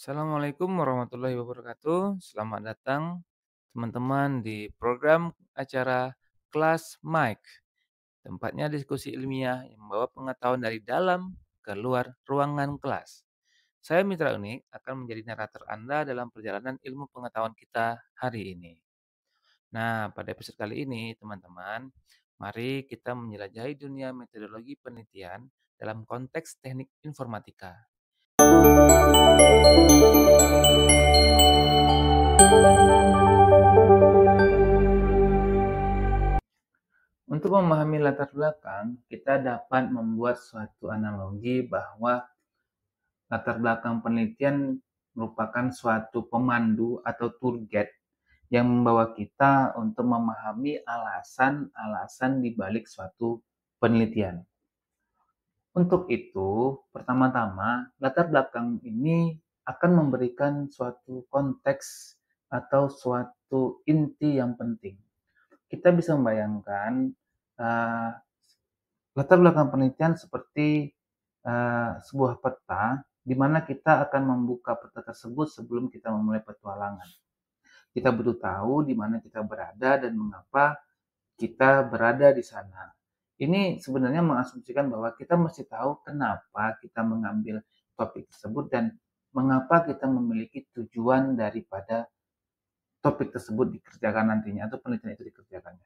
Assalamualaikum warahmatullahi wabarakatuh. Selamat datang teman-teman di program acara Kelas Mike. Tempatnya diskusi ilmiah yang membawa pengetahuan dari dalam ke luar ruangan kelas. Saya Mitra Unik akan menjadi narator Anda dalam perjalanan ilmu pengetahuan kita hari ini. Nah, pada episode kali ini, teman-teman, mari kita menjelajahi dunia metodologi penelitian dalam konteks teknik informatika. Untuk memahami latar belakang, kita dapat membuat suatu analogi bahwa latar belakang penelitian merupakan suatu pemandu atau tour guide yang membawa kita untuk memahami alasan-alasan di balik suatu penelitian. Untuk itu, pertama-tama, latar belakang ini akan memberikan suatu konteks atau suatu inti yang penting. Kita bisa membayangkan uh, latar belakang penelitian seperti sebuah peta di mana kita akan membuka peta tersebut sebelum kita memulai petualangan. Kita butuh tahu di mana kita berada dan mengapa kita berada di sana. Ini sebenarnya mengasumsikan bahwa kita mesti tahu kenapa kita mengambil topik tersebut dan mengapa kita memiliki tujuan daripada topik tersebut dikerjakan nantinya atau penelitian itu dikerjakannya.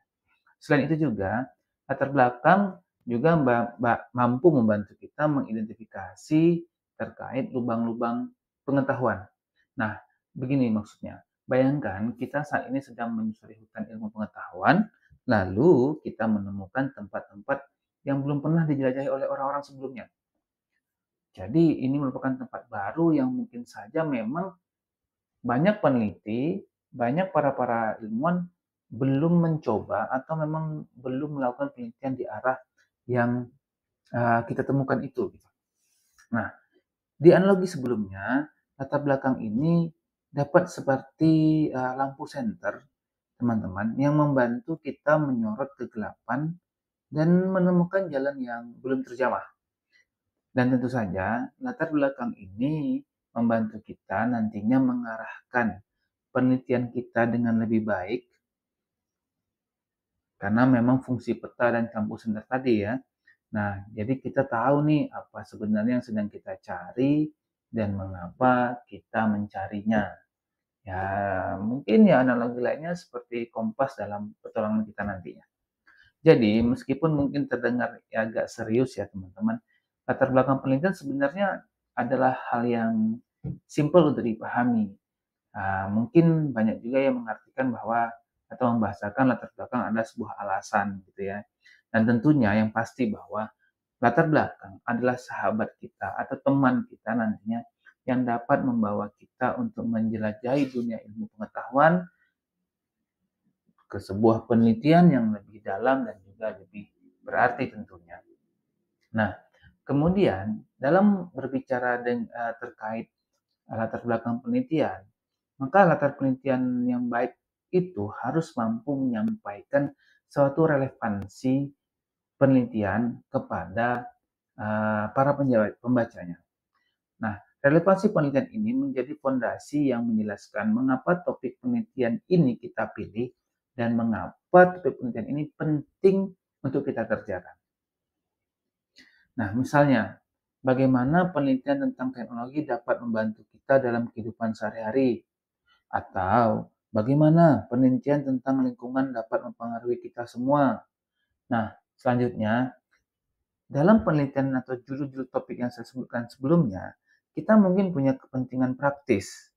Selain itu juga, latar belakang juga mampu membantu kita mengidentifikasi terkait lubang-lubang pengetahuan. Nah, begini maksudnya. Bayangkan kita saat ini sedang menyusuri hutan ilmu pengetahuan, lalu kita menemukan tempat-tempat yang belum pernah dijelajahi oleh orang-orang sebelumnya. Jadi ini merupakan tempat baru yang mungkin saja memang banyak peneliti, banyak para ilmuwan belum mencoba atau memang belum melakukan penelitian di arah yang kita temukan itu. Nah, di analogi sebelumnya, latar belakang ini dapat seperti lampu senter, teman-teman, yang membantu kita menyorot kegelapan dan menemukan jalan yang belum terjamah. Dan tentu saja, latar belakang ini membantu kita nantinya mengarahkan penelitian kita dengan lebih baik karena memang fungsi peta dan lampu senter tadi ya. Nah, jadi kita tahu nih apa sebenarnya yang sedang kita cari dan mengapa kita mencarinya. Ya, mungkin ya analogi lainnya seperti kompas dalam petualangan kita nantinya. Jadi, meskipun mungkin terdengar agak serius ya teman-teman, latar belakang penelitian sebenarnya adalah hal yang simple untuk dipahami. Mungkin banyak juga yang mengartikan bahwa atau membahasakan latar belakang adalah sebuah alasan gitu ya. Dan tentunya yang pasti bahwa latar belakang adalah sahabat kita atau teman kita nantinya yang dapat membawa kita untuk menjelajahi dunia ilmu pengetahuan ke sebuah penelitian yang lebih dalam dan juga lebih berarti tentunya. Nah, kemudian dalam berbicara terkait latar belakang penelitian, maka latar penelitian yang baik itu harus mampu menyampaikan suatu relevansi penelitian kepada para pembacanya. Nah, relevansi penelitian ini menjadi fondasi yang menjelaskan mengapa topik penelitian ini kita pilih dan mengapa topik penelitian ini penting untuk kita kerjakan. Nah, misalnya, bagaimana penelitian tentang teknologi dapat membantu kita dalam kehidupan sehari-hari? Atau bagaimana penelitian tentang lingkungan dapat mempengaruhi kita semua? Nah, selanjutnya, dalam penelitian atau judul-judul topik yang saya sebutkan sebelumnya, kita mungkin punya kepentingan praktis.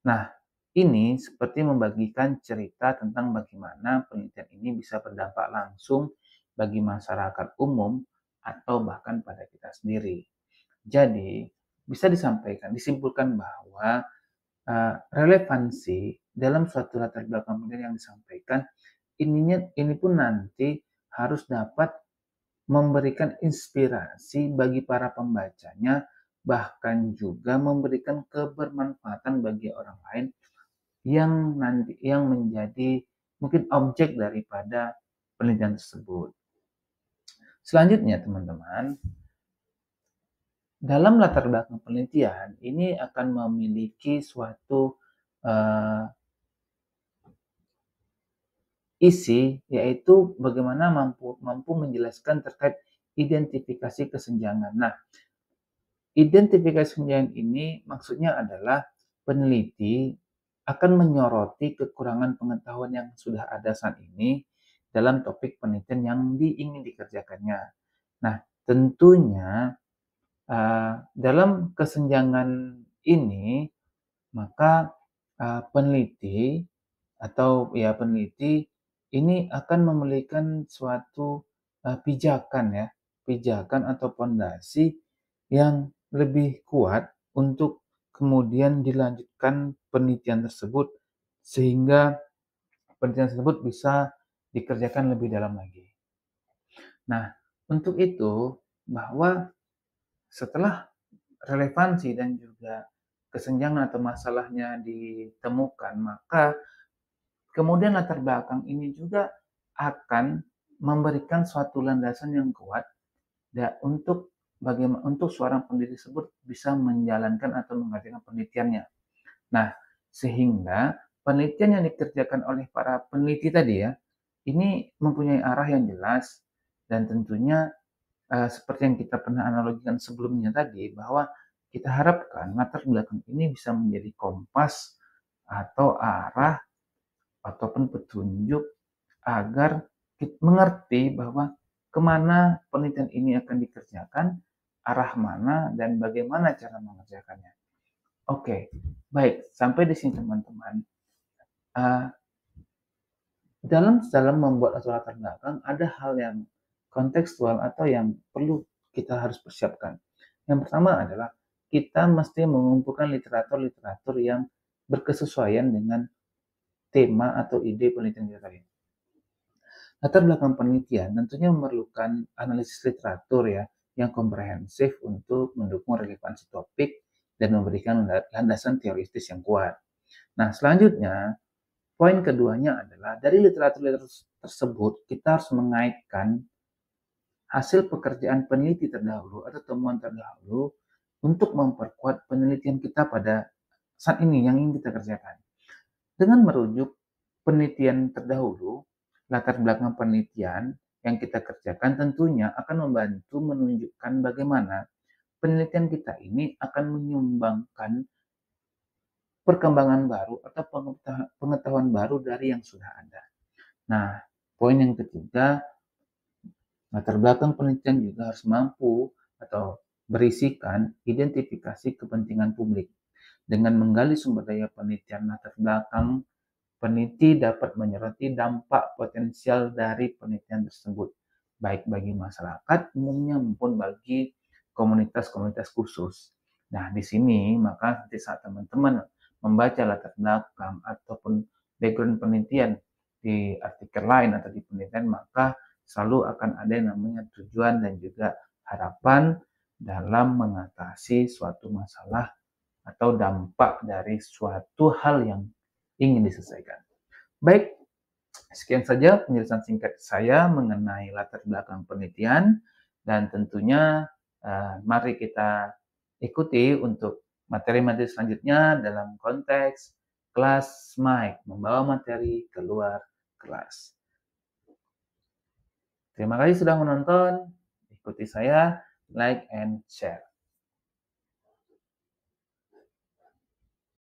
Nah, ini seperti membagikan cerita tentang bagaimana penelitian ini bisa berdampak langsung bagi masyarakat umum atau bahkan pada kita sendiri. Jadi, bisa disimpulkan bahwa relevansi dalam suatu latar belakang penelitian yang disampaikan ini pun nanti harus dapat memberikan inspirasi bagi para pembacanya, bahkan juga memberikan kebermanfaatan bagi orang lain yang menjadi mungkin objek daripada penelitian tersebut. Selanjutnya, teman-teman, dalam latar belakang penelitian ini akan memiliki suatu isi, yaitu bagaimana mampu menjelaskan terkait identifikasi kesenjangan. Nah, identifikasi kesenjangan ini maksudnya adalah peneliti akan menyoroti kekurangan pengetahuan yang sudah ada saat ini dalam topik penelitian yang ingin dikerjakannya. Nah, tentunya dalam kesenjangan ini, maka peneliti peneliti ini akan memberikan suatu pijakan ya, pijakan atau pondasi yang lebih kuat untuk kemudian dilanjutkan penelitian tersebut sehingga penelitian tersebut bisa dikerjakan lebih dalam lagi. Nah, untuk itu bahwa setelah relevansi dan juga kesenjangan atau masalahnya ditemukan, maka kemudian latar belakang ini juga akan memberikan suatu landasan yang kuat untuk seorang peneliti tersebut bisa menjalankan atau mengerjakan penelitiannya. Nah, sehingga penelitian yang dikerjakan oleh para peneliti tadi ya, ini mempunyai arah yang jelas dan tentunya seperti yang kita pernah analogikan sebelumnya tadi, bahwa kita harapkan latar belakang ini bisa menjadi kompas atau arah ataupun petunjuk agar kita mengerti bahwa kemana penelitian ini akan dikerjakan, arah mana, dan bagaimana cara mengerjakannya. Oke, baik. Sampai di sini teman-teman. Dalam membuat latar belakang, ada hal yang kontekstual atau yang perlu kita harus persiapkan. Yang pertama adalah kita mesti mengumpulkan literatur-literatur yang berkesesuaian dengan tema atau ide penelitian kita tadi. Latar belakang penelitian tentunya memerlukan analisis literatur ya yang komprehensif untuk mendukung relevansi topik dan memberikan landasan teoritis yang kuat. Nah, selanjutnya poin keduanya adalah dari literatur tersebut kita harus mengaitkan hasil pekerjaan peneliti terdahulu atau temuan terdahulu untuk memperkuat penelitian kita pada saat ini yang ingin kita kerjakan. Dengan merujuk penelitian terdahulu, latar belakang penelitian yang kita kerjakan tentunya akan membantu menunjukkan bagaimana penelitian kita ini akan menyumbangkan perkembangan baru atau pengetahuan baru dari yang sudah ada. Nah, poin yang ketiga, latar belakang penelitian juga harus mampu atau berisikan identifikasi kepentingan publik. Dengan menggali sumber daya penelitian latar belakang, peneliti dapat menyoroti dampak potensial dari penelitian tersebut, baik bagi masyarakat umumnya maupun bagi komunitas-komunitas khusus. Nah, di sini maka nanti saat teman-teman membaca latar belakang ataupun background penelitian di artikel lain atau di penelitian, maka selalu akan ada yang namanya tujuan dan juga harapan dalam mengatasi suatu masalah atau dampak dari suatu hal yang ingin diselesaikan. Baik, sekian saja penjelasan singkat saya mengenai latar belakang penelitian dan tentunya mari kita ikuti untuk materi-materi selanjutnya dalam konteks kelas Mike, membawa materi keluar kelas. Terima kasih sudah menonton, ikuti saya, like and share.